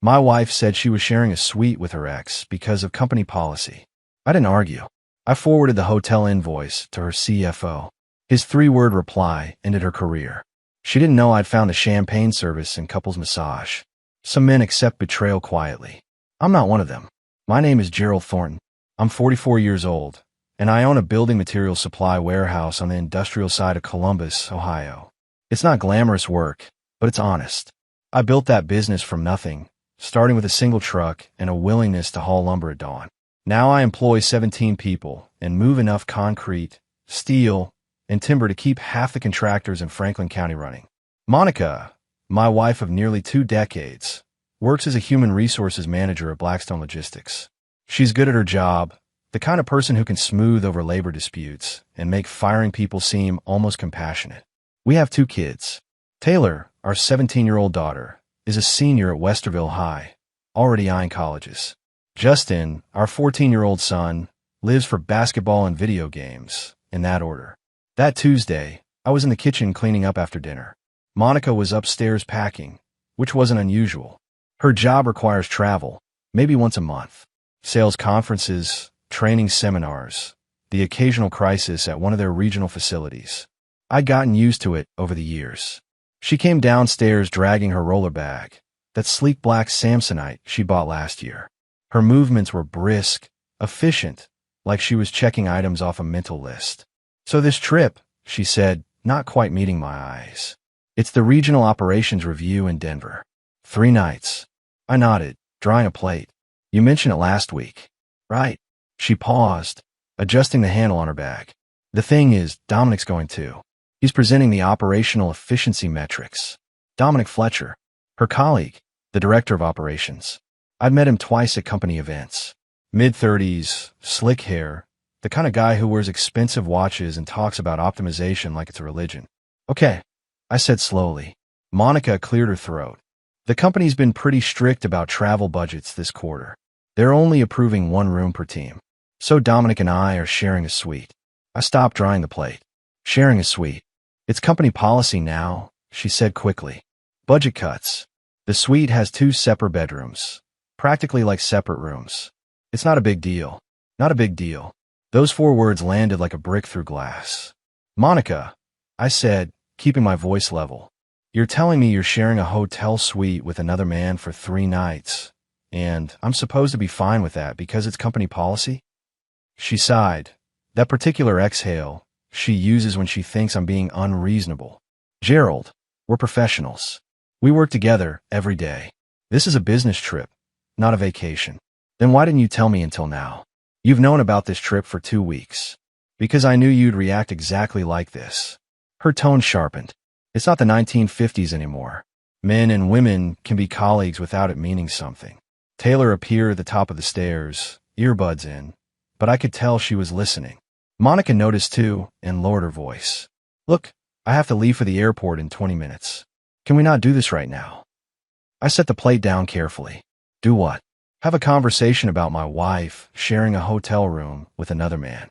My wife said she was sharing a suite with her ex because of company policy. I didn't argue. I forwarded the hotel invoice to her CFO. His three-word reply ended her career. She didn't know I'd found a champagne service and couples massage. Some men accept betrayal quietly. I'm not one of them. My name is Gerald Thornton. I'm 44 years old, and I own a building materials supply warehouse on the industrial side of Columbus, Ohio. It's not glamorous work, but it's honest. I built that business from nothing, starting with a single truck and a willingness to haul lumber at dawn. Now I employ 17 people and move enough concrete, steel, and timber to keep half the contractors in Franklin County running. Monica, my wife of nearly 2 decades, works as a human resources manager at Blackstone Logistics. She's good at her job, the kind of person who can smooth over labor disputes and make firing people seem almost compassionate. We have 2 kids. Taylor, our 17-year-old daughter, is a senior at Westerville High, already eyeing colleges. Justin, our 14-year-old son, lives for basketball and video games, in that order. That Tuesday, I was in the kitchen cleaning up after dinner. Monica was upstairs packing, which wasn't unusual. Her job requires travel, maybe once a month. Sales conferences, training seminars, the occasional crisis at one of their regional facilities. I'd gotten used to it over the years. She came downstairs dragging her roller bag, that sleek black Samsonite she bought last year. Her movements were brisk, efficient, like she was checking items off a mental list. So this trip, she said, not quite meeting my eyes. It's the Regional Operations Review in Denver. 3 nights. I nodded, drawing a plate. You mentioned it last week. Right. She paused, adjusting the handle on her bag. The thing is, Dominic's going too. He's presenting the operational efficiency metrics. Dominic Fletcher, her colleague, the director of operations. I'd met him twice at company events. Mid-30s, slick hair, the kind of guy who wears expensive watches and talks about optimization like it's a religion. Okay, I said slowly. Monica cleared her throat. The company's been pretty strict about travel budgets this quarter. They're only approving 1 room per team. So Dominic and I are sharing a suite. I stopped drying the plate. Sharing a suite. It's company policy now, she said quickly. Budget cuts. The suite has 2 separate bedrooms, practically like separate rooms. It's not a big deal. Not a big deal. Those 4 words landed like a brick through glass. Monica, I said, keeping my voice level. You're telling me you're sharing a hotel suite with another man for 3 nights, and I'm supposed to be fine with that because it's company policy? She sighed. That particular exhale she uses when she thinks I'm being unreasonable. Gerald, we're professionals. We work together every day. This is a business trip, not a vacation. Then why didn't you tell me until now? You've known about this trip for 2 weeks. Because I knew you'd react exactly like this. Her tone sharpened. It's not the 1950s anymore. Men and women can be colleagues without it meaning something. Taylor appeared at the top of the stairs, earbuds in, but I could tell she was listening. Monica noticed too and lowered her voice. Look, I have to leave for the airport in 20 minutes. Can we not do this right now? I set the plate down carefully. Do what? Have a conversation about my wife sharing a hotel room with another man.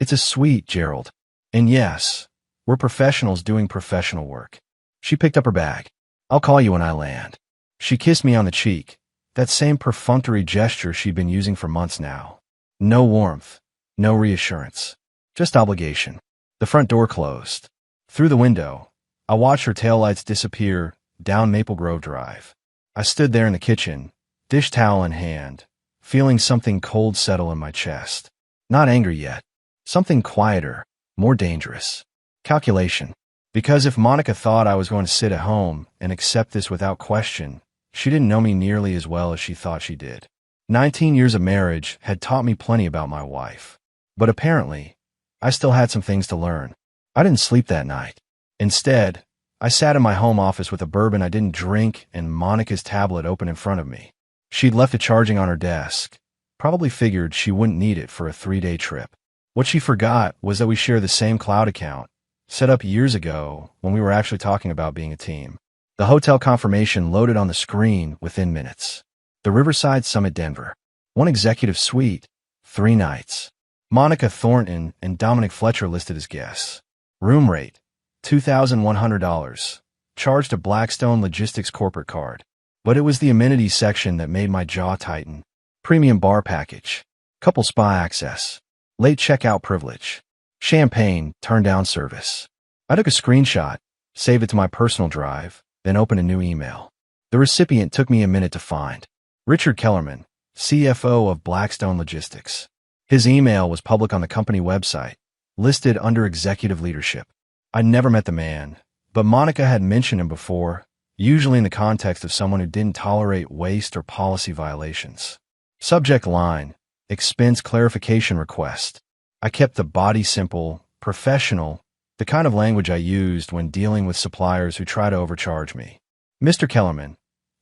It's a suite, Gerald. And yes, we're professionals doing professional work. She picked up her bag. I'll call you when I land. She kissed me on the cheek, that same perfunctory gesture she'd been using for months now. No warmth, no reassurance, just obligation. The front door closed. Through the window, I watched her taillights disappear down Maple Grove Drive. I stood there in the kitchen, dish towel in hand, feeling something cold settle in my chest. Not anger yet. Something quieter, more dangerous. Calculation. Because if Monica thought I was going to sit at home and accept this without question, she didn't know me nearly as well as she thought she did. 19 years of marriage had taught me plenty about my wife. But apparently, I still had some things to learn. I didn't sleep that night. Instead, I sat in my home office with a bourbon I didn't drink and Monica's tablet open in front of me. She'd left it charging on her desk. Probably figured she wouldn't need it for a 3-day trip. What she forgot was that we share the same cloud account, set up years ago when we were actually talking about being a team. The hotel confirmation loaded on the screen within minutes. The Riverside Summit, Denver. 1 executive suite, 3 nights. Monica Thornton and Dominic Fletcher listed as guests. Room rate, $2,100. Charged a Blackstone Logistics corporate card. But it was the amenities section that made my jaw tighten. Premium bar package, couple spa access, late checkout privilege, champagne, turn-down service. I took a screenshot, saved it to my personal drive, then opened a new email. The recipient took me a minute to find. Richard Kellerman, CFO of Blackstone Logistics. His email was public on the company website, listed under executive leadership. I'd never met the man, but Monica had mentioned him before, usually in the context of someone who didn't tolerate waste or policy violations. Subject line, expense clarification request. I kept the body simple, professional, the kind of language I used when dealing with suppliers who try to overcharge me. Mr. Kellerman,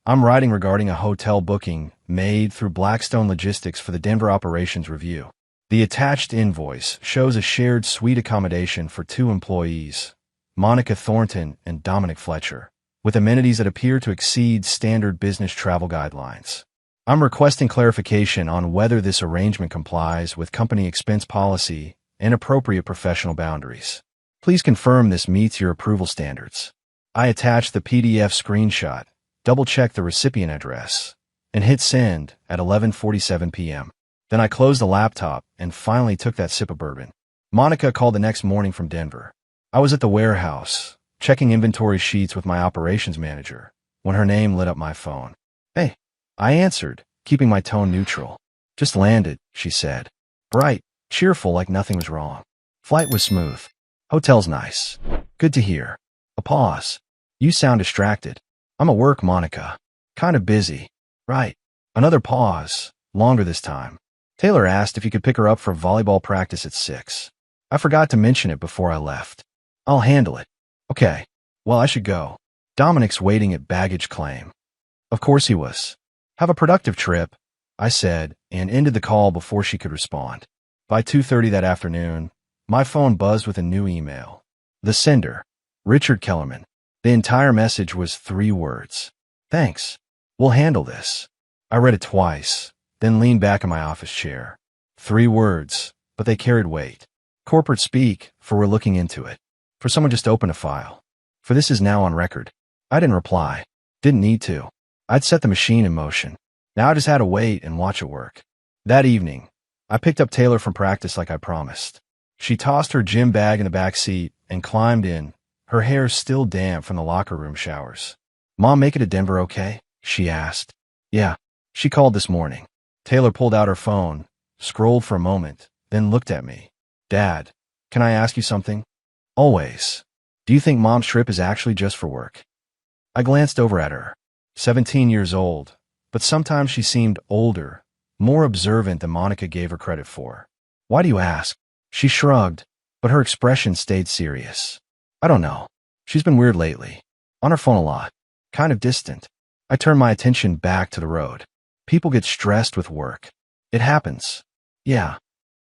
I'm writing regarding a hotel booking made through Blackstone Logistics for the Denver Operations Review. The attached invoice shows a shared suite accommodation for 2 employees, Monica Thornton and Dominic Fletcher, with amenities that appear to exceed standard business travel guidelines. I'm requesting clarification on whether this arrangement complies with company expense policy and appropriate professional boundaries. Please confirm this meets your approval standards. I attached the PDF screenshot, double-checked the recipient address, and hit send at 11:47 p.m. Then I closed the laptop and finally took that sip of bourbon. Monica called the next morning from Denver. I was at the warehouse, checking inventory sheets with my operations manager, when her name lit up my phone. Hey, I answered, keeping my tone neutral. Just landed, she said. Bright, cheerful like nothing was wrong. Flight was smooth. Hotel's nice. Good to hear. A pause. You sound distracted. I'm at work, Monica. Kind of busy. Right. Another pause, longer this time. Taylor asked if you could pick her up for volleyball practice at 6. I forgot to mention it before I left. I'll handle it. Okay. Well, I should go. Dominic's waiting at baggage claim. Of course he was. Have a productive trip, I said, and ended the call before she could respond. By 2:30 that afternoon, my phone buzzed with a new email. The sender, Richard Kellerman. The entire message was 3 words. Thanks. We'll handle this. I read it twice, then leaned back in my office chair. 3 words, but they carried weight. Corporate speak, for we're looking into it. For someone just open a file. For this is now on record. I didn't reply. Didn't need to. I'd set the machine in motion. Now I just had to wait and watch it work. That evening, I picked up Taylor from practice like I promised. She tossed her gym bag in the back seat and climbed in, her hair still damp from the locker room showers. Mom make it to Denver okay? She asked. Yeah. She called this morning. Taylor pulled out her phone, scrolled for a moment, then looked at me. Dad, can I ask you something? Always. Do you think Mom's trip is actually just for work? I glanced over at her. 17 years old, but sometimes she seemed older, more observant than Monica gave her credit for. Why do you ask? She shrugged, but her expression stayed serious. I don't know. She's been weird lately. On her phone a lot. Kind of distant. I turned my attention back to the road. People get stressed with work. It happens. Yeah.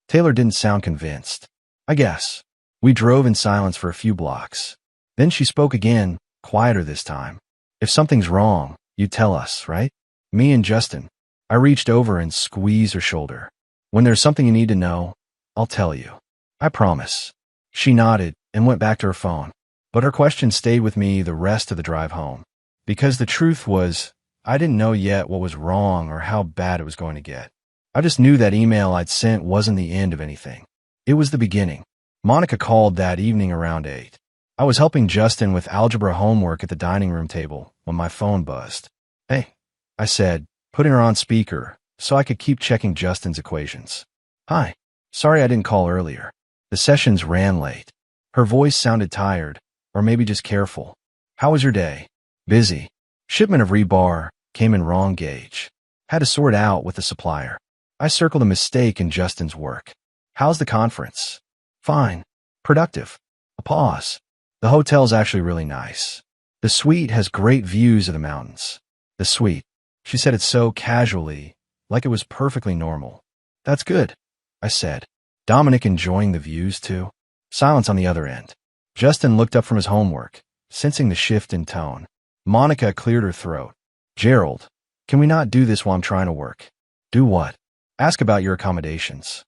Taylor didn't sound convinced. I guess. We drove in silence for a few blocks. Then she spoke again, quieter this time. If something's wrong, you tell us, right? Me and Justin. I reached over and squeezed her shoulder. When there's something you need to know, I'll tell you. I promise. She nodded and went back to her phone. But her question stayed with me the rest of the drive home. Because the truth was, I didn't know yet what was wrong or how bad it was going to get. I just knew that email I'd sent wasn't the end of anything. It was the beginning. Monica called that evening around 8. I was helping Justin with algebra homework at the dining room table when my phone buzzed. Hey, I said, putting her on speaker so I could keep checking Justin's equations. Hi. Sorry I didn't call earlier. The sessions ran late. Her voice sounded tired, or maybe just careful. How was your day? Busy. Shipment of rebar came in wrong gauge. Had to sort out with the supplier. I circled a mistake in Justin's work. How's the conference? Fine. Productive. A pause. The hotel's actually really nice. The suite has great views of the mountains. The suite. She said it so casually, like it was perfectly normal. That's good, I said. Dominic enjoying the views too? Silence on the other end. Justin looked up from his homework, sensing the shift in tone. Monica cleared her throat. Gerald, can we not do this while I'm trying to work? Do what? Ask about your accommodations.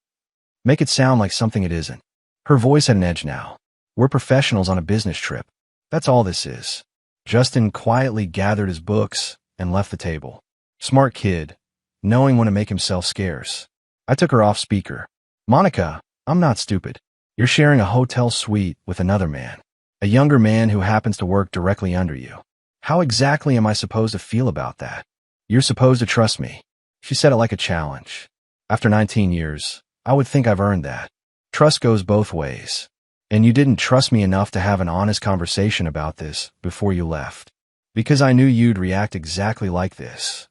Make it sound like something it isn't. Her voice had an edge now. We're professionals on a business trip. That's all this is. Justin quietly gathered his books and left the table. Smart kid, knowing when to make himself scarce. I took her off speaker. Monica, I'm not stupid. You're sharing a hotel suite with another man. A younger man who happens to work directly under you. How exactly am I supposed to feel about that? You're supposed to trust me. She said it like a challenge. After 19 years, I would think I've earned that. Trust goes both ways. And you didn't trust me enough to have an honest conversation about this before you left. Because I knew you'd react exactly like this.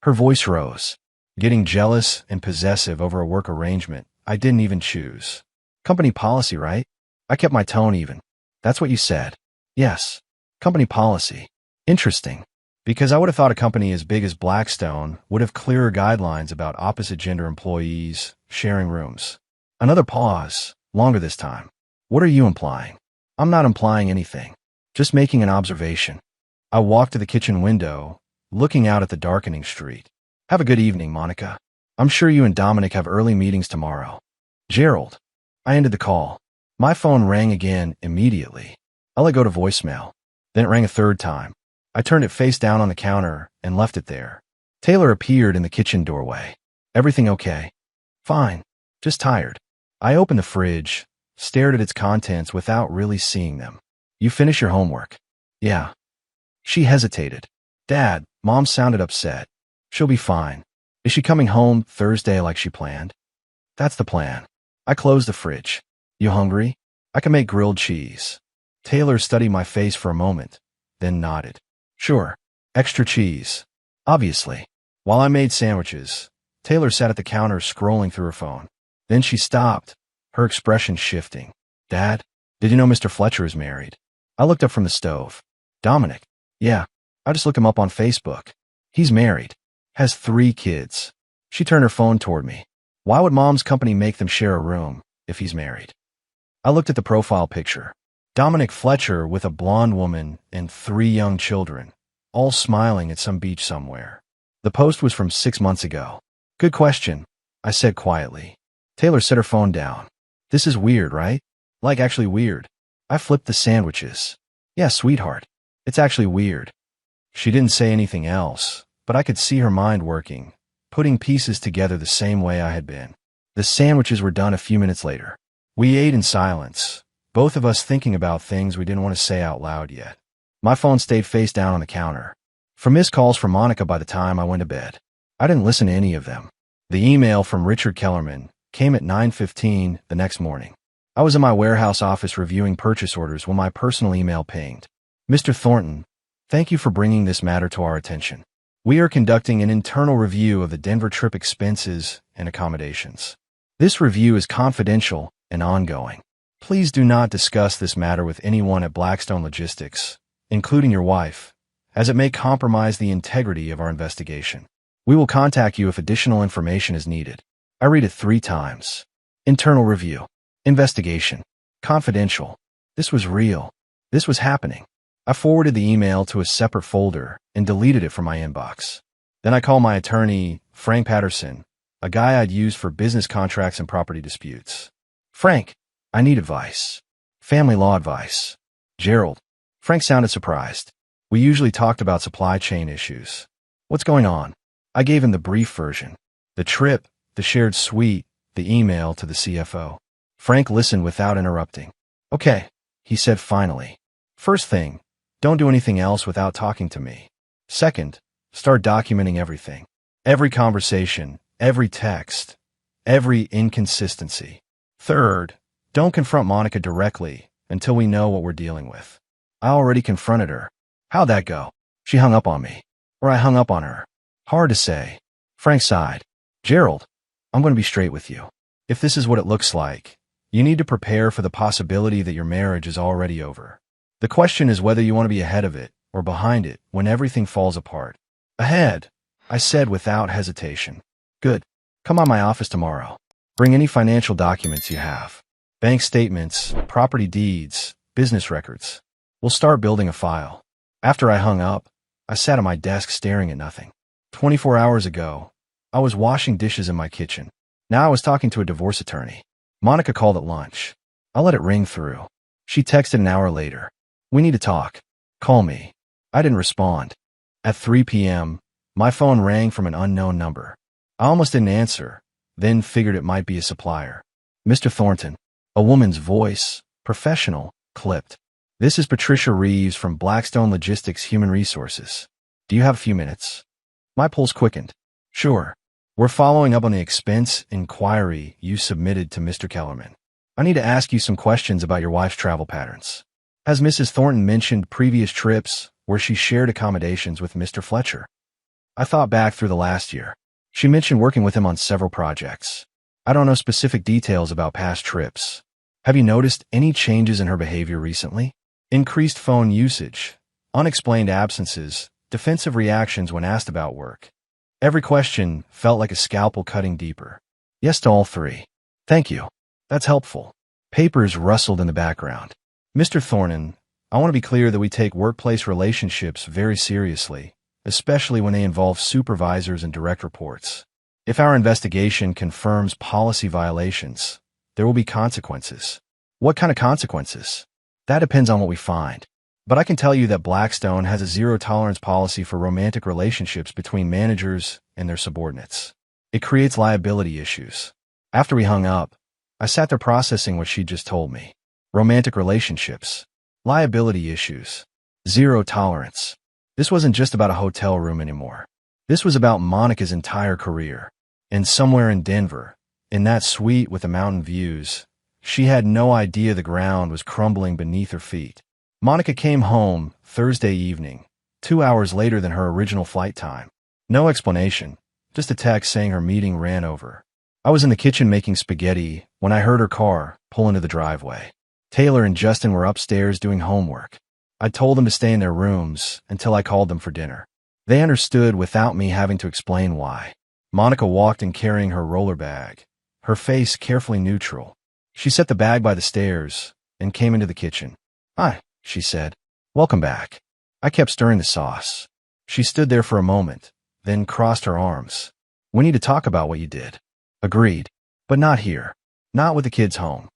Her voice rose, getting jealous and possessive over a work arrangement I didn't even choose. Company policy, right? I kept my tone even. That's what you said. Yes. Company policy. Interesting. Because I would have thought a company as big as Blackstone would have clearer guidelines about opposite gender employees sharing rooms. Another pause, longer this time. What are you implying? I'm not implying anything. Just making an observation. I walked to the kitchen window, looking out at the darkening street. Have a good evening, Monica. I'm sure you and Dominic have early meetings tomorrow. Gerald. I ended the call. My phone rang again immediately. I let go to voicemail. Then it rang a third time. I turned it face down on the counter and left it there. Taylor appeared in the kitchen doorway. Everything okay? Fine. Just tired. I opened the fridge, stared at its contents without really seeing them. You finish your homework? Yeah. She hesitated. Dad, Mom sounded upset. She'll be fine. Is she coming home Thursday like she planned? That's the plan. I closed the fridge. You hungry? I can make grilled cheese. Taylor studied my face for a moment, then nodded. Sure. Extra cheese. Obviously. While I made sandwiches, Taylor sat at the counter scrolling through her phone. Then she stopped, her expression shifting. Dad, did you know Mr. Fletcher is married? I looked up from the stove. Dominic? Yeah. I just looked him up on Facebook. He's married. Has 3 kids. She turned her phone toward me. Why would Mom's company make them share a room if he's married? I looked at the profile picture. Dominic Fletcher with a blonde woman and 3 young children, all smiling at some beach somewhere. The post was from 6 months ago. Good question, I said quietly. Taylor set her phone down. This is weird, right? Like actually weird. I flipped the sandwiches. Yeah, sweetheart. It's actually weird. She didn't say anything else, but I could see her mind working, putting pieces together the same way I had been. The sandwiches were done a few minutes later. We ate in silence, both of us thinking about things we didn't want to say out loud yet. My phone stayed face down on the counter. For missed calls from Monica by the time I went to bed. I didn't listen to any of them. The email from Richard Kellerman came at 9:15 the next morning. I was in my warehouse office reviewing purchase orders when my personal email pinged. Mr. Thornton, thank you for bringing this matter to our attention. We are conducting an internal review of the Denver trip expenses and accommodations. This review is confidential and ongoing. Please do not discuss this matter with anyone at Blackstone Logistics, including your wife, as it may compromise the integrity of our investigation. We will contact you if additional information is needed. I read it 3 times. Internal review. Investigation. Confidential. This was real. This was happening. I forwarded the email to a separate folder and deleted it from my inbox. Then I called my attorney, Frank Patterson, a guy I'd used for business contracts and property disputes. Frank, I need advice. Family law advice. Gerald. Frank sounded surprised. We usually talked about supply chain issues. What's going on? I gave him the brief version. The trip, the shared suite, the email to the CFO. Frank listened without interrupting. Okay, he said finally. First thing, don't do anything else without talking to me. Second, start documenting everything. Every conversation, every text, every inconsistency. Third, don't confront Monica directly until we know what we're dealing with. I already confronted her. How'd that go? She hung up on me. Or I hung up on her. Hard to say. Frank sighed. Gerald, I'm going to be straight with you. If this is what it looks like, you need to prepare for the possibility that your marriage is already over. The question is whether you want to be ahead of it or behind it when everything falls apart. Ahead, I said without hesitation. Good. Come on my office tomorrow. Bring any financial documents you have. Bank statements, property deeds, business records. We'll start building a file. After I hung up, I sat at my desk staring at nothing. 24 hours ago, I was washing dishes in my kitchen. Now I was talking to a divorce attorney. Monica called at lunch. I let it ring through. She texted an hour later. We need to talk. Call me. I didn't respond. At 3 p.m., my phone rang from an unknown number. I almost didn't answer, then figured it might be a supplier. Mr. Thornton. A woman's voice, professional, clipped. This is Patricia Reeves from Blackstone Logistics Human Resources. Do you have a few minutes? My pulse quickened. Sure. We're following up on the expense inquiry you submitted to Mr. Kellerman. I need to ask you some questions about your wife's travel patterns. Has Mrs. Thornton mentioned previous trips where she shared accommodations with Mr. Fletcher? I thought back through the last year. She mentioned working with him on several projects. I don't know specific details about past trips. Have you noticed any changes in her behavior recently? Increased phone usage, unexplained absences, defensive reactions when asked about work. Every question felt like a scalpel cutting deeper. Yes to all three. Thank you. That's helpful. Papers rustled in the background. Mr. Thornton, I want to be clear that we take workplace relationships very seriously, especially when they involve supervisors and direct reports. If our investigation confirms policy violations, there will be consequences. What kind of consequences? That depends on what we find. But I can tell you that Blackstone has a zero-tolerance policy for romantic relationships between managers and their subordinates. It creates liability issues. After we hung up, I sat there processing what she just told me. Romantic relationships, liability issues, zero tolerance. This wasn't just about a hotel room anymore. This was about Monica's entire career. And somewhere in Denver, in that suite with the mountain views, she had no idea the ground was crumbling beneath her feet. Monica came home Thursday evening, 2 hours later than her original flight time. No explanation, just a text saying her meeting ran over. I was in the kitchen making spaghetti when I heard her car pull into the driveway. Taylor and Justin were upstairs doing homework. I told them to stay in their rooms until I called them for dinner. They understood without me having to explain why. Monica walked in carrying her roller bag, her face carefully neutral. She set the bag by the stairs and came into the kitchen. "Hi," she said. "Welcome back." I kept stirring the sauce. She stood there for a moment, then crossed her arms. "We need to talk about what you did." Agreed. But not here. Not with the kids home.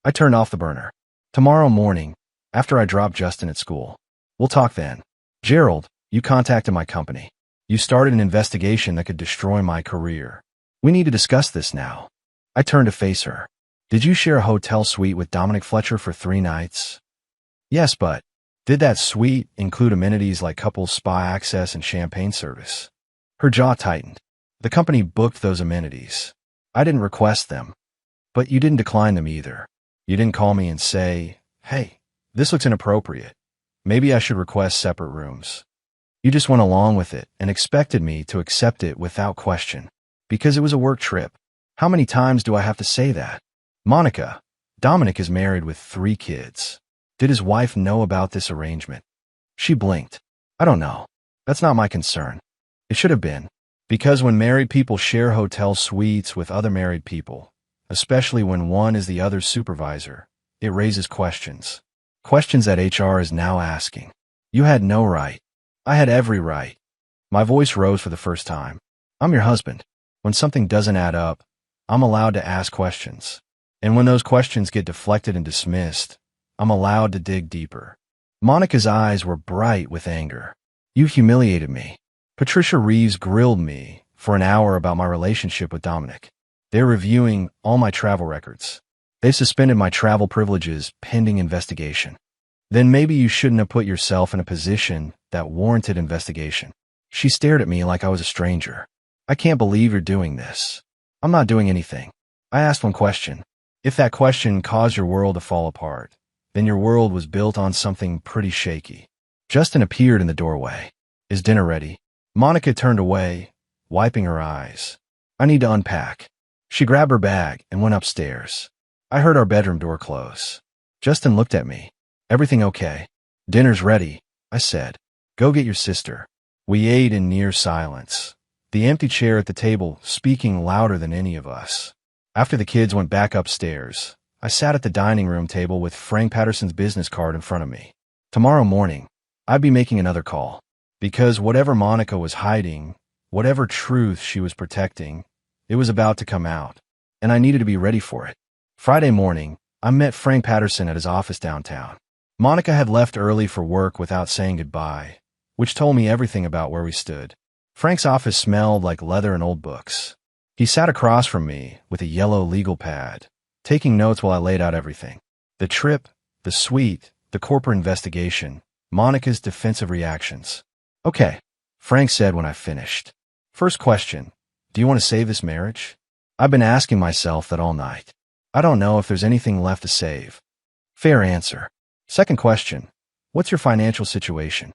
I turned off the burner. "Tomorrow morning, after I drop Justin at school. We'll talk then." "Gerald, you contacted my company. You started an investigation that could destroy my career. We need to discuss this now." I turned to face her. "Did you share a hotel suite with Dominic Fletcher for 3 nights? "Yes, but did that suite include amenities like couple spa access and champagne service?" Her jaw tightened. "The company booked those amenities. I didn't request them. But you didn't decline them either. You didn't call me and say, 'Hey, this looks inappropriate. Maybe I should request separate rooms.' You just went along with it and expected me to accept it without question, because it was a work trip. How many times do I have to say that? Monica, Dominic is married with 3 kids. Did his wife know about this arrangement?" She blinked. "I don't know. That's not my concern. It should have been. Because when married people share hotel suites with other married people, especially when one is the other's supervisor, it raises questions. Questions that HR is now asking. You had no right. I had every right." My voice rose for the first time. "I'm your husband. When something doesn't add up, I'm allowed to ask questions. And when those questions get deflected and dismissed, I'm allowed to dig deeper." Monica's eyes were bright with anger. "You humiliated me." Patricia Reeves grilled me for an hour about my relationship with Dominic. They're reviewing all my travel records. They've suspended my travel privileges pending investigation. Then maybe you shouldn't have put yourself in a position that warranted investigation. She stared at me like I was a stranger. "I can't believe you're doing this." "I'm not doing anything. I asked one question. If that question caused your world to fall apart, then your world was built on something pretty shaky." Justin appeared in the doorway. "Is dinner ready?" Monica turned away, wiping her eyes. "I need to unpack." She grabbed her bag and went upstairs. I heard our bedroom door close. Justin looked at me. "Everything okay?" "Dinner's ready," I said. "Go get your sister." We ate in near silence, the empty chair at the table speaking louder than any of us. After the kids went back upstairs, I sat at the dining room table with Frank Patterson's business card in front of me. Tomorrow morning, I'd be making another call. Because whatever Monica was hiding, whatever truth she was protecting, it was about to come out, and I needed to be ready for it. Friday morning, I met Frank Patterson at his office downtown. Monica had left early for work without saying goodbye, which told me everything about where we stood. Frank's office smelled like leather and old books. He sat across from me with a yellow legal pad, taking notes while I laid out everything. The trip, the suite, the corporate investigation, Monica's defensive reactions. Okay, Frank said when I finished. First question, do you want to save this marriage? I've been asking myself that all night. I don't know if there's anything left to save. Fair answer. Second question, what's your financial situation?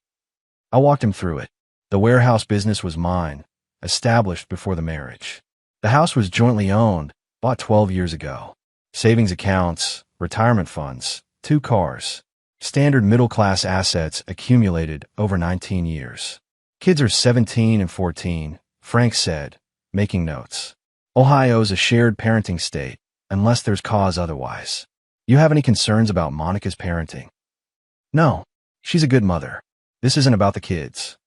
I walked him through it. The warehouse business was mine, established before the marriage. The house was jointly owned, bought 12 years ago. Savings accounts, retirement funds, 2 cars. Standard middle-class assets accumulated over 19 years. Kids are 17 and 14, Frank said, making notes. Ohio's a shared parenting state, unless there's cause otherwise. You have any concerns about Monica's parenting? No, she's a good mother. This isn't about the kids.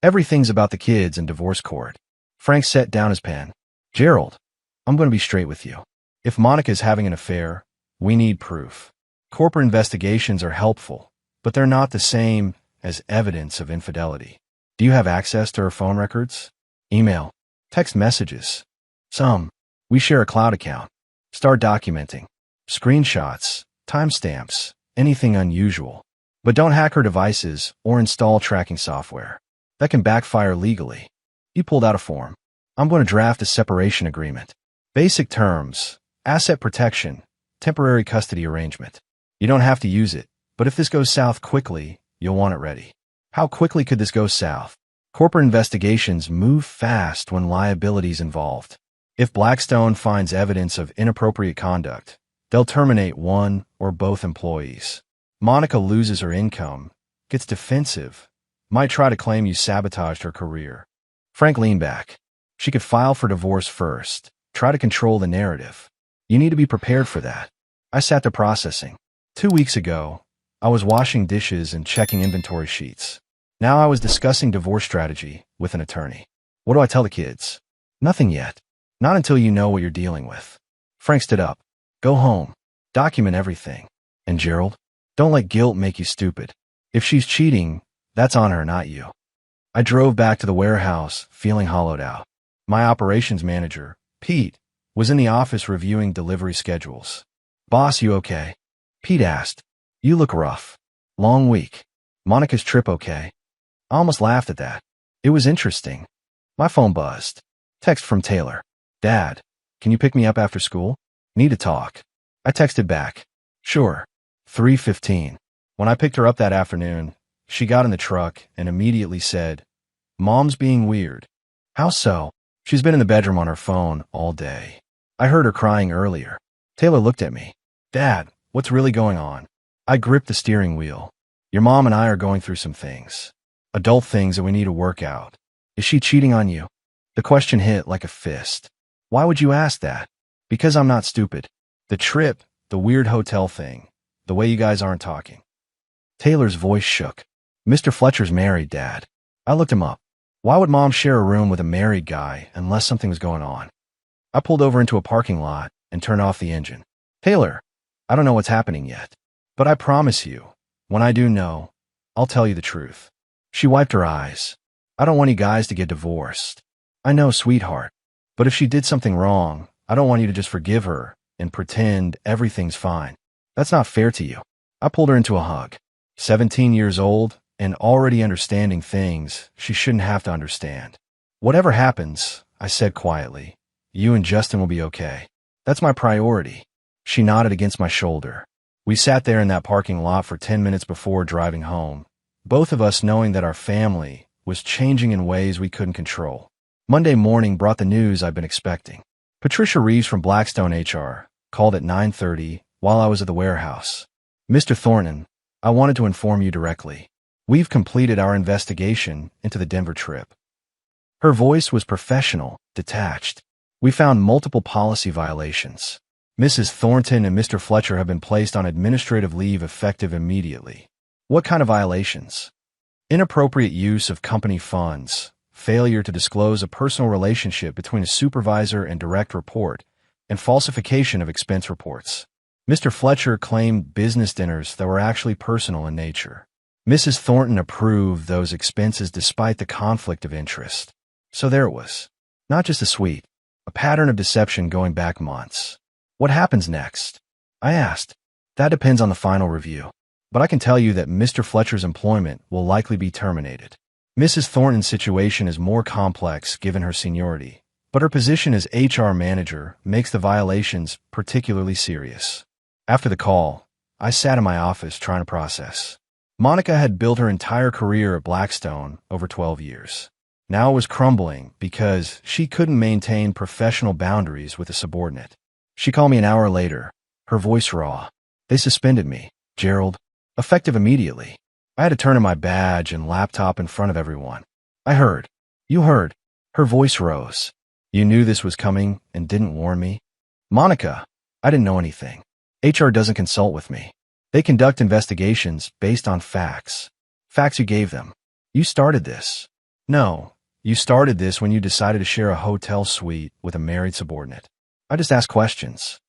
Everything's about the kids in divorce court. Frank set down his pen. Gerald, I'm going to be straight with you. If Monica's having an affair, we need proof. Corporate investigations are helpful, but they're not the same as evidence of infidelity. Do you have access to her phone records? Email, text messages? Some. We share a cloud account. Start documenting. Screenshots, timestamps, anything unusual. But don't hack her devices or install tracking software. That can backfire legally. He pulled out a form. I'm going to draft a separation agreement. Basic terms, asset protection, temporary custody arrangement. You don't have to use it, but if this goes south quickly, you'll want it ready. How quickly could this go south? Corporate investigations move fast when liability's involved. If Blackstone finds evidence of inappropriate conduct, they'll terminate one or both employees. Monica loses her income, gets defensive, might try to claim you sabotaged her career. Frank leaned back. She could file for divorce first, try to control the narrative. You need to be prepared for that. I sat there processing. 2 weeks ago, I was washing dishes and checking inventory sheets. Now I was discussing divorce strategy with an attorney. What do I tell the kids? Nothing yet. Not until you know what you're dealing with. Frank stood up. Go home. Document everything. And Gerald, don't let guilt make you stupid. If she's cheating, that's on her, not you. I drove back to the warehouse, feeling hollowed out. My operations manager, Pete, was in the office reviewing delivery schedules. Boss, you okay? Pete asked. You look rough. Long week. Monica's trip okay? I almost laughed at that. It was interesting. My phone buzzed. Text from Taylor. Dad, can you pick me up after school? Need to talk. I texted back. Sure. 3:15. When I picked her up that afternoon, she got in the truck and immediately said, Mom's being weird. How so? She's been in the bedroom on her phone all day. I heard her crying earlier. Taylor looked at me. Dad, what's really going on? I gripped the steering wheel. Your mom and I are going through some things. Adult things that we need to work out. Is she cheating on you? The question hit like a fist. Why would you ask that? Because I'm not stupid. The trip, the weird hotel thing, the way you guys aren't talking. Taylor's voice shook. Mr. Fletcher's married, Dad. I looked him up. Why would Mom share a room with a married guy unless something was going on? I pulled over into a parking lot and turned off the engine. Taylor, I don't know what's happening yet, but I promise you, when I do know, I'll tell you the truth. She wiped her eyes. I don't want you guys to get divorced. I know, sweetheart, but if she did something wrong, I don't want you to just forgive her and pretend everything's fine. That's not fair to you. I pulled her into a hug. 17 years old and already understanding things she shouldn't have to understand. Whatever happens, I said quietly, you and Justin will be okay. That's my priority. She nodded against my shoulder. We sat there in that parking lot for 10 minutes before driving home, both of us knowing that our family was changing in ways we couldn't control. Monday morning brought the news I'd been expecting. Patricia Reeves from Blackstone HR called at 9:30 while I was at the warehouse. Mr. Thornton, I wanted to inform you directly. We've completed our investigation into the Denver trip. Her voice was professional, detached. We found multiple policy violations. Mrs. Thornton and Mr. Fletcher have been placed on administrative leave effective immediately. What kind of violations? Inappropriate use of company funds, failure to disclose a personal relationship between a supervisor and direct report, and falsification of expense reports. Mr. Fletcher claimed business dinners that were actually personal in nature. Mrs. Thornton approved those expenses despite the conflict of interest. So there it was. Not just a suite, a pattern of deception going back months. What happens next? I asked. That depends on the final review. But I can tell you that Mr. Fletcher's employment will likely be terminated. Mrs. Thornton's situation is more complex given her seniority, but her position as HR manager makes the violations particularly serious. After the call, I sat in my office trying to process. Monica had built her entire career at Blackstone over 12 years. Now it was crumbling because she couldn't maintain professional boundaries with a subordinate. She called me an hour later, her voice raw. They suspended me, Gerald, effective immediately. I had to turn in my badge and laptop in front of everyone. I heard. You heard. Her voice rose. You knew this was coming and didn't warn me? Monica, I didn't know anything. HR doesn't consult with me. They conduct investigations based on facts. Facts you gave them. You started this. No, you started this when you decided to share a hotel suite with a married subordinate. I just asked questions.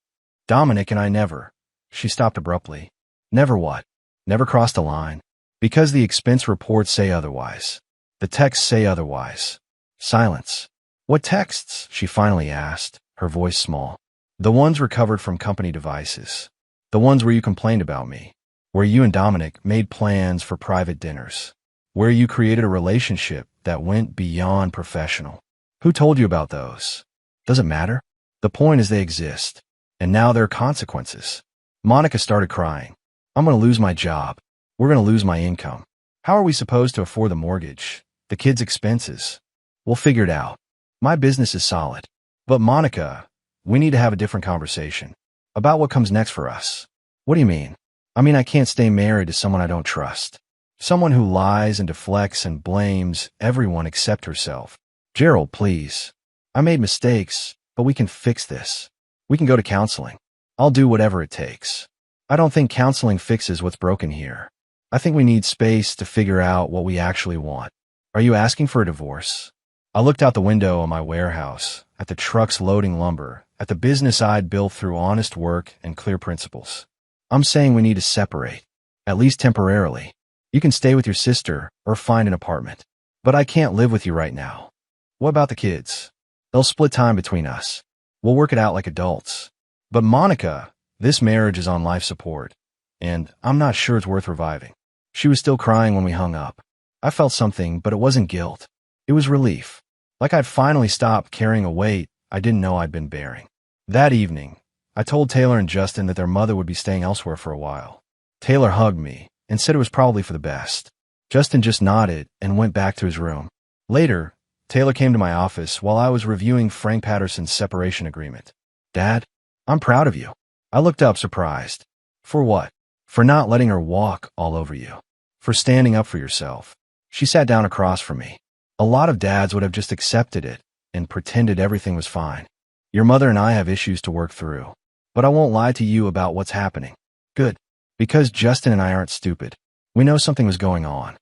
Dominic and I never. She stopped abruptly. Never what? Never crossed a line. Because the expense reports say otherwise. The texts say otherwise. Silence. What texts? She finally asked, her voice small. The ones recovered from company devices. The ones where you complained about me. Where you and Dominic made plans for private dinners. Where you created a relationship that went beyond professional. Who told you about those? Does it matter? The point is they exist. And now there are consequences. Monica started crying. I'm going to lose my job. We're going to lose my income. How are we supposed to afford the mortgage? The kids' expenses? We'll figure it out. My business is solid. But Monica, we need to have a different conversation. About what comes next for us. What do you mean? I mean, I can't stay married to someone I don't trust. Someone who lies and deflects and blames everyone except herself. Gerald, please. I made mistakes, but we can fix this. We can go to counseling. I'll do whatever it takes. I don't think counseling fixes what's broken here. I think we need space to figure out what we actually want. Are you asking for a divorce? I looked out the window of my warehouse, at the trucks loading lumber, at the business I'd built through honest work and clear principles. I'm saying we need to separate, at least temporarily. You can stay with your sister or find an apartment. But I can't live with you right now. What about the kids? They'll split time between us. We'll work it out like adults. But Monica, this marriage is on life support, and I'm not sure it's worth reviving. She was still crying when we hung up. I felt something, but it wasn't guilt. It was relief. Like I'd finally stopped carrying a weight I didn't know I'd been bearing. That evening, I told Taylor and Justin that their mother would be staying elsewhere for a while. Taylor hugged me and said it was probably for the best. Justin just nodded and went back to his room. Later, Taylor came to my office while I was reviewing Frank Patterson's separation agreement. Dad, I'm proud of you. I looked up surprised. For what? For not letting her walk all over you. For standing up for yourself. She sat down across from me. A lot of dads would have just accepted it and pretended everything was fine. Your mother and I have issues to work through. But I won't lie to you about what's happening. Good. Because Justin and I aren't stupid. We know something was going on.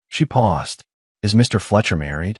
She paused. Is Mr. Fletcher married?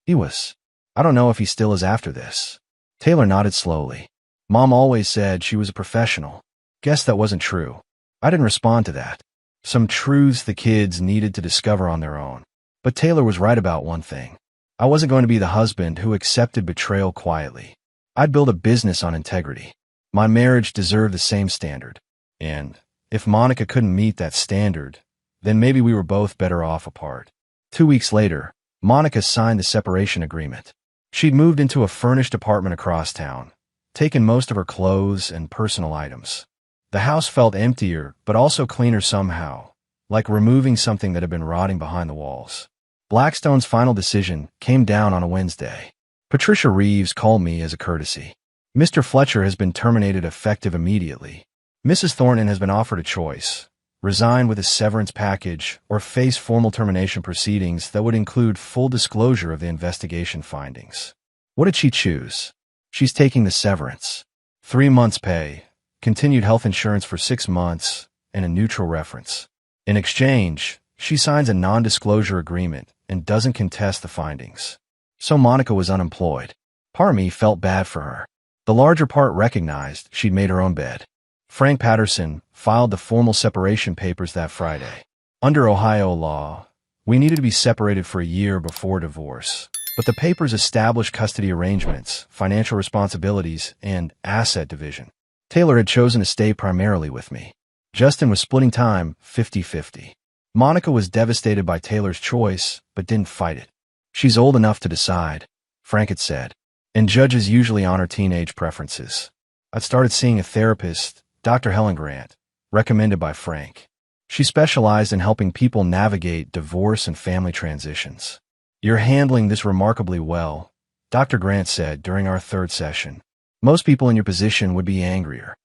He was. I don't know if he still is after this. Taylor nodded slowly. Mom always said she was a professional. Guess that wasn't true. I didn't respond to that. Some truths the kids needed to discover on their own. But Taylor was right about one thing. I wasn't going to be the husband who accepted betrayal quietly. I'd build a business on integrity. My marriage deserved the same standard. And if Monica couldn't meet that standard, then maybe we were both better off apart. 2 weeks later, Monica signed the separation agreement. She'd moved into a furnished apartment across town, taken most of her clothes and personal items. The house felt emptier, but also cleaner somehow, like removing something that had been rotting behind the walls. Blackstone's final decision came down on a Wednesday. Patricia Reeves called me as a courtesy. Mr. Fletcher has been terminated effective immediately. Mrs. Thornton has been offered a choice: resign with a severance package or face formal termination proceedings that would include full disclosure of the investigation findings. What did she choose? She's taking the severance. 3 months' pay, continued health insurance for 6 months, and a neutral reference. In exchange, she signs a non-disclosure agreement and doesn't contest the findings. So Monica was unemployed. Part of me felt bad for her. The larger part recognized she'd made her own bed. Frank Patterson filed the formal separation papers that Friday. Under Ohio law, we needed to be separated for a year before divorce. But the papers established custody arrangements, financial responsibilities, and asset division. Taylor had chosen to stay primarily with me. Justin was splitting time 50-50. Monica was devastated by Taylor's choice, but didn't fight it. She's old enough to decide, Frank had said, and judges usually honor teenage preferences. I'd started seeing a therapist, Dr. Helen Grant, recommended by Frank. She specialized in helping people navigate divorce and family transitions. You're handling this remarkably well, Dr. Grant said during our third session. Most people in your position would be angrier.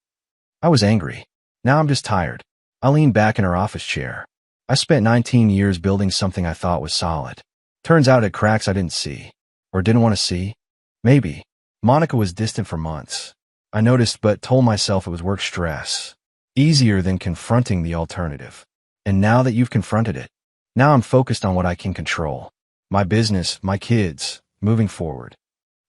I was angry. Now I'm just tired. I leaned back in her office chair. I spent 19 years building something I thought was solid. Turns out it had cracks I didn't see. Or didn't want to see. Maybe. Monica was distant for months. I noticed but told myself it was work stress. Easier than confronting the alternative. And now that you've confronted it, now I'm focused on what I can control. My business, my kids, moving forward.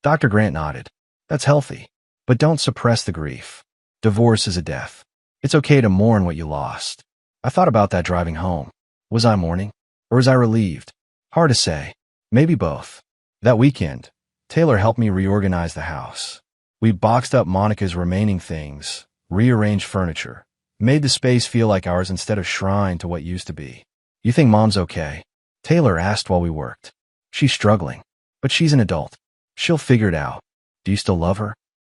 Dr. Grant nodded. That's healthy. But don't suppress the grief. Divorce is a death. It's okay to mourn what you lost. I thought about that driving home. Was I mourning? Or was I relieved? Hard to say. Maybe both. That weekend, Taylor helped me reorganize the house. We boxed up Monica's remaining things, rearranged furniture, made the space feel like ours instead of shrine to what used to be. You think Mom's okay? Taylor asked while we worked. She's struggling, but she's an adult. She'll figure it out. Do you still love her?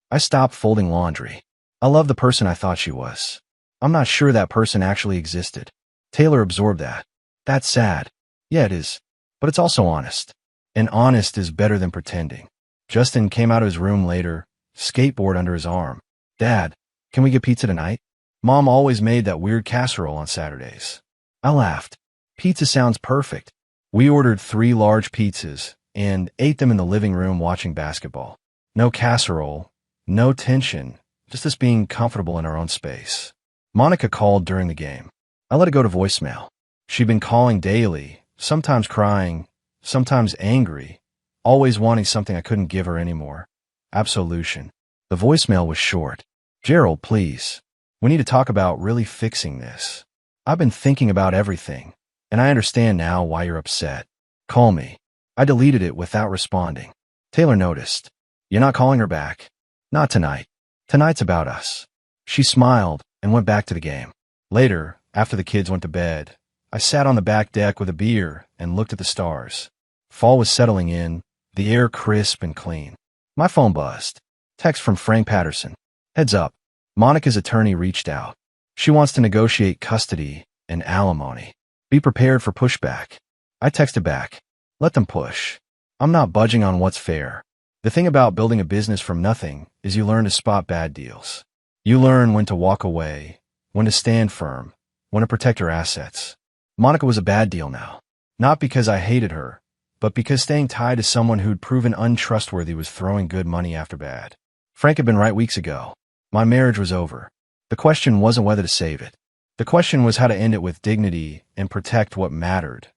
I stopped folding laundry. I love the person I thought she was. I'm not sure that person actually existed. Taylor absorbed that. That's sad. Yeah, it is. But it's also honest. And honest is better than pretending. Justin came out of his room later, skateboard under his arm. Dad, can we get pizza tonight? Mom always made that weird casserole on Saturdays. I laughed. Pizza sounds perfect. We ordered 3 large pizzas and ate them in the living room watching basketball. No casserole, no tension, just us being comfortable in our own space. Monica called during the game. I let it go to voicemail. She'd been calling daily, sometimes crying, sometimes angry, always wanting something I couldn't give her anymore. Absolution. The voicemail was short. Gerald, please. We need to talk about really fixing this. I've been thinking about everything, and I understand now why you're upset. Call me. I deleted it without responding. Taylor noticed. You're not calling her back? Not tonight. Tonight's about us. She smiled and went back to the game. Later, after the kids went to bed, I sat on the back deck with a beer and looked at the stars. Fall was settling in, the air crisp and clean. My phone buzzed. Text from Frank Patterson. Heads up. Monica's attorney reached out. She wants to negotiate custody and alimony. Be prepared for pushback. I texted back. Let them push. I'm not budging on what's fair. The thing about building a business from nothing is you learn to spot bad deals. You learn when to walk away, when to stand firm, when to protect your assets. Monica was a bad deal now. Not because I hated her, but because staying tied to someone who'd proven untrustworthy was throwing good money after bad. Frank had been right weeks ago. My marriage was over. The question wasn't whether to save it. The question was how to end it with dignity and protect what mattered.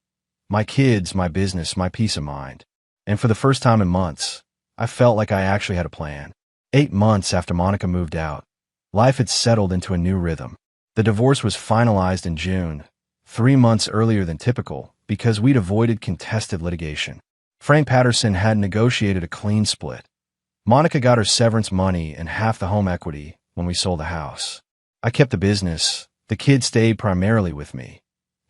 My kids, my business, my peace of mind. And for the first time in months, I felt like I actually had a plan. 8 months after Monica moved out, life had settled into a new rhythm. The divorce was finalized in June, 3 months earlier than typical, because we'd avoided contested litigation. Frank Patterson had negotiated a clean split. Monica got her severance money and half the home equity when we sold the house. I kept the business, the kids stayed primarily with me,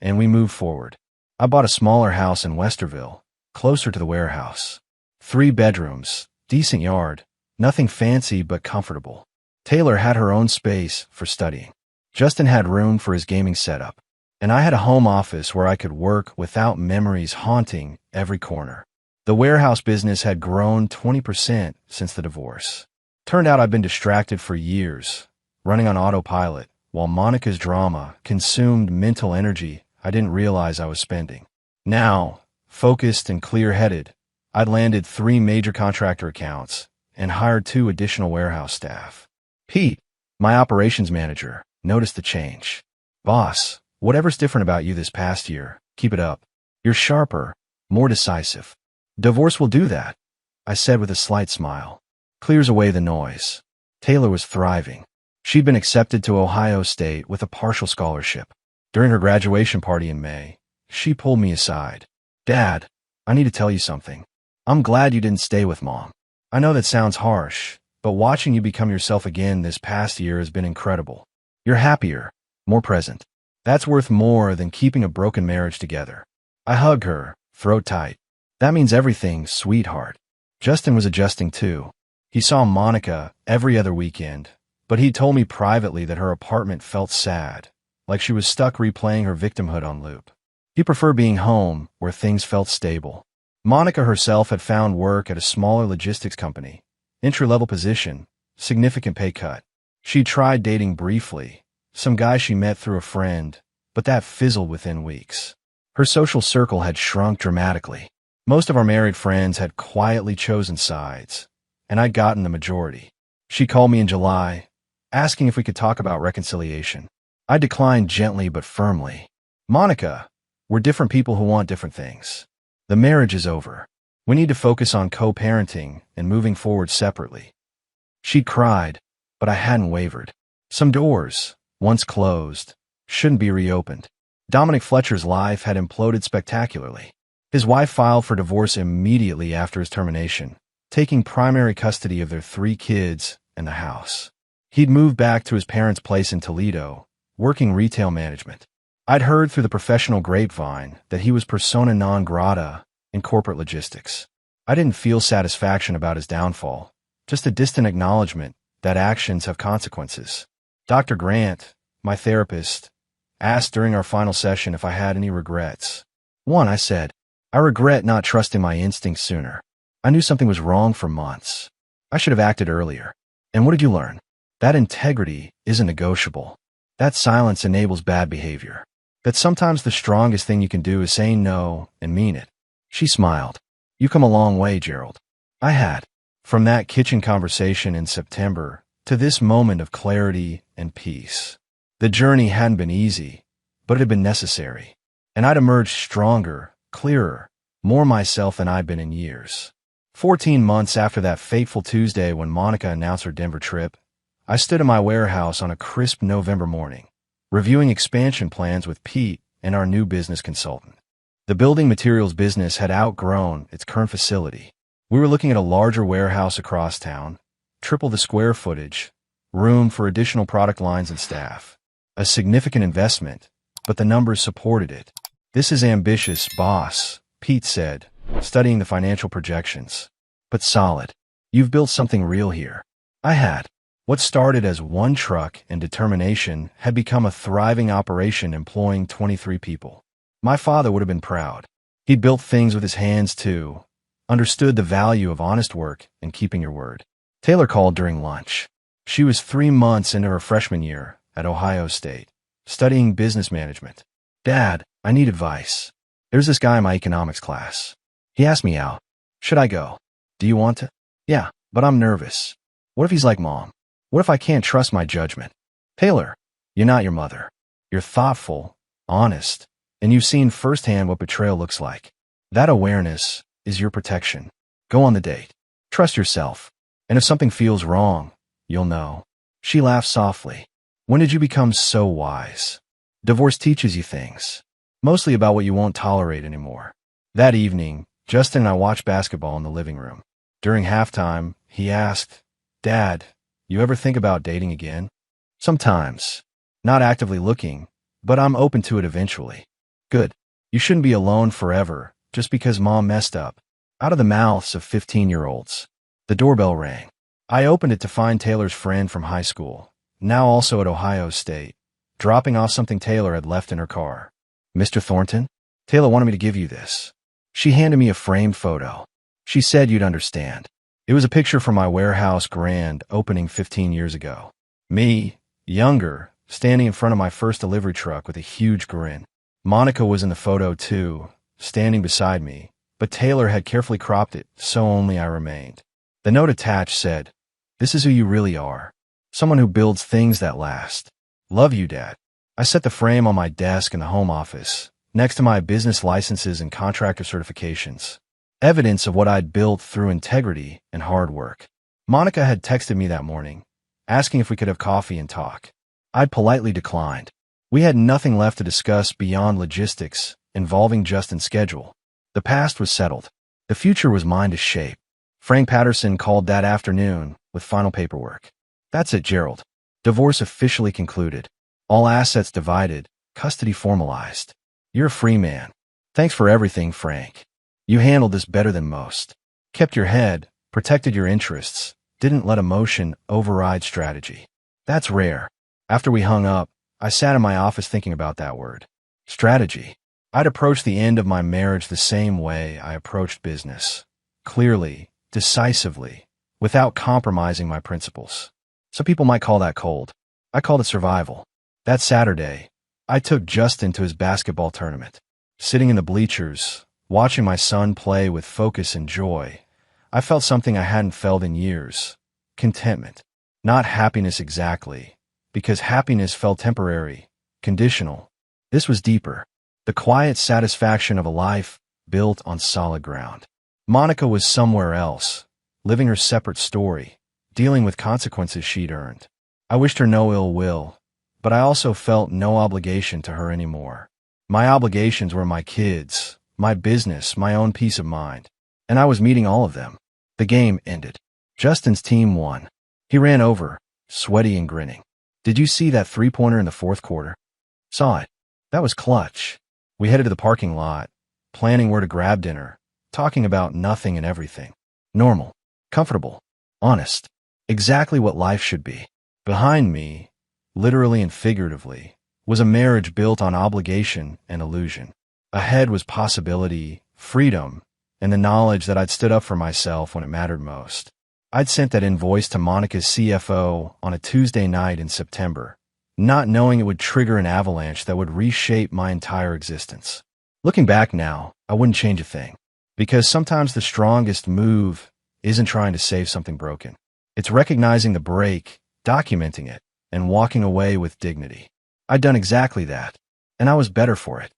and we moved forward. I bought a smaller house in Westerville, closer to the warehouse. 3 bedrooms, decent yard, nothing fancy but comfortable. Taylor had her own space for studying. Justin had room for his gaming setup, and I had a home office where I could work without memories haunting every corner. The warehouse business had grown 20% since the divorce. Turned out I'd been distracted for years, running on autopilot, while Monica's drama consumed mental energy I didn't realize I was spending. Now, focused and clear-headed, I'd landed 3 major contractor accounts and hired 2 additional warehouse staff. Pete, my operations manager, noticed the change. Boss, whatever's different about you this past year, keep it up. You're sharper, more decisive. Divorce will do that, I said with a slight smile. Clears away the noise. Taylor was thriving. She'd been accepted to Ohio State with a partial scholarship. During her graduation party in May, she pulled me aside. Dad, I need to tell you something. I'm glad you didn't stay with Mom. I know that sounds harsh, but watching you become yourself again this past year has been incredible. You're happier, more present. That's worth more than keeping a broken marriage together. I hugged her, throat tight. That means everything, sweetheart. Justin was adjusting too. He saw Monica every other weekend, but he told me privately that her apartment felt sad, like she was stuck replaying her victimhood on loop. He preferred being home, where things felt stable. Monica herself had found work at a smaller logistics company, entry-level position, significant pay cut. She tried dating briefly, some guy she met through a friend, but that fizzled within weeks. Her social circle had shrunk dramatically. Most of our married friends had quietly chosen sides, and I'd gotten the majority. She called me in July, asking if we could talk about reconciliation. I declined gently but firmly. Monica, we're different people who want different things. The marriage is over. We need to focus on co-parenting and moving forward separately. She cried, but I hadn't wavered. Some doors, once closed, shouldn't be reopened. Dominic Fletcher's life had imploded spectacularly. His wife filed for divorce immediately after his termination, taking primary custody of their 3 kids and the house. He'd moved back to his parents' place in Toledo, working retail management. I'd heard through the professional grapevine that he was persona non grata in corporate logistics. I didn't feel satisfaction about his downfall, just a distant acknowledgement that actions have consequences. Dr. Grant, my therapist, asked during our final session if I had any regrets. One, I said, I regret not trusting my instincts sooner. I knew something was wrong for months. I should have acted earlier. And what did you learn? That integrity isn't negotiable. That silence enables bad behavior. That sometimes the strongest thing you can do is say no and mean it. She smiled. You've come a long way, Gerald. I had. From that kitchen conversation in September to this moment of clarity and peace. The journey hadn't been easy, but it had been necessary. And I'd emerged stronger, clearer, more myself than I'd been in years. 14 months after that fateful Tuesday when Monica announced her Denver trip, I stood in my warehouse on a crisp November morning, reviewing expansion plans with Pete and our new business consultant. The building materials business had outgrown its current facility. We were looking at a larger warehouse across town, triple the square footage, room for additional product lines and staff. A significant investment, but the numbers supported it. This is ambitious, boss, Pete said, studying the financial projections. But solid. You've built something real here. I had. What started as one truck and determination had become a thriving operation employing 23 people. My father would have been proud. He'd built things with his hands too, understood the value of honest work and keeping your word. Taylor called during lunch. She was 3 months into her freshman year at Ohio State, studying business management. Dad, I need advice. There's this guy in my economics class. He asked me out. Should I go? Do you want to? Yeah, but I'm nervous. What if he's like Mom? What if I can't trust my judgment? Taylor, you're not your mother. You're thoughtful, honest, and you've seen firsthand what betrayal looks like. That awareness is your protection. Go on the date. Trust yourself. And if something feels wrong, you'll know. She laughed softly. When did you become so wise? Divorce teaches you things, mostly about what you won't tolerate anymore. That evening, Justin and I watched basketball in the living room. During halftime, he asked, Dad, you ever think about dating again? Sometimes. Not actively looking, but I'm open to it eventually. Good. You shouldn't be alone forever, just because Mom messed up. Out of the mouths of 15-year-olds. The doorbell rang. I opened it to find Taylor's friend from high school, now also at Ohio State, dropping off something Taylor had left in her car. Mr. Thornton? Taylor wanted me to give you this. She handed me a framed photo. She said you'd understand. It was a picture from my warehouse grand opening 15 years ago. Me, younger, standing in front of my first delivery truck with a huge grin. Monica was in the photo too, standing beside me, but Taylor had carefully cropped it, so only I remained. The note attached said, This is who you really are. Someone who builds things that last. Love you, Dad. I set the frame on my desk in the home office, next to my business licenses and contractor certifications. Evidence of what I'd built through integrity and hard work. Monica had texted me that morning, asking if we could have coffee and talk. I'd politely declined. We had nothing left to discuss beyond logistics involving Justin's schedule. The past was settled. The future was mine to shape. Frank Patterson called that afternoon with final paperwork. That's it, Gerald. Divorce officially concluded. All assets divided, custody formalized. You're a free man. Thanks for everything, Frank. You handled this better than most. Kept your head, protected your interests, didn't let emotion override strategy. That's rare. After we hung up, I sat in my office thinking about that word. Strategy. I'd approached the end of my marriage the same way I approached business. Clearly, decisively, without compromising my principles. Some people might call that cold. I called it survival. That Saturday, I took Justin to his basketball tournament. Sitting in the bleachers, watching my son play with focus and joy, I felt something I hadn't felt in years. Contentment. Not happiness exactly, because happiness felt temporary, conditional. This was deeper. The quiet satisfaction of a life built on solid ground. Monica was somewhere else, living her separate story, dealing with consequences she'd earned. I wished her no ill will, but I also felt no obligation to her anymore. My obligations were my kids, my business, my own peace of mind, and I was meeting all of them. The game ended. Justin's team won. He ran over, sweaty and grinning. Did you see that three-pointer in the fourth quarter? Saw it. That was clutch. We headed to the parking lot, planning where to grab dinner, talking about nothing and everything. Normal, comfortable, honest. Exactly what life should be. Behind me, literally and figuratively, was a marriage built on obligation and illusion. Ahead was possibility, freedom, and the knowledge that I'd stood up for myself when it mattered most. I'd sent that invoice to Monica's CFO on a Tuesday night in September, not knowing it would trigger an avalanche that would reshape my entire existence. Looking back now, I wouldn't change a thing, because sometimes the strongest move isn't trying to save something broken. It's recognizing the break, documenting it, and walking away with dignity. I'd done exactly that, and I was better for it.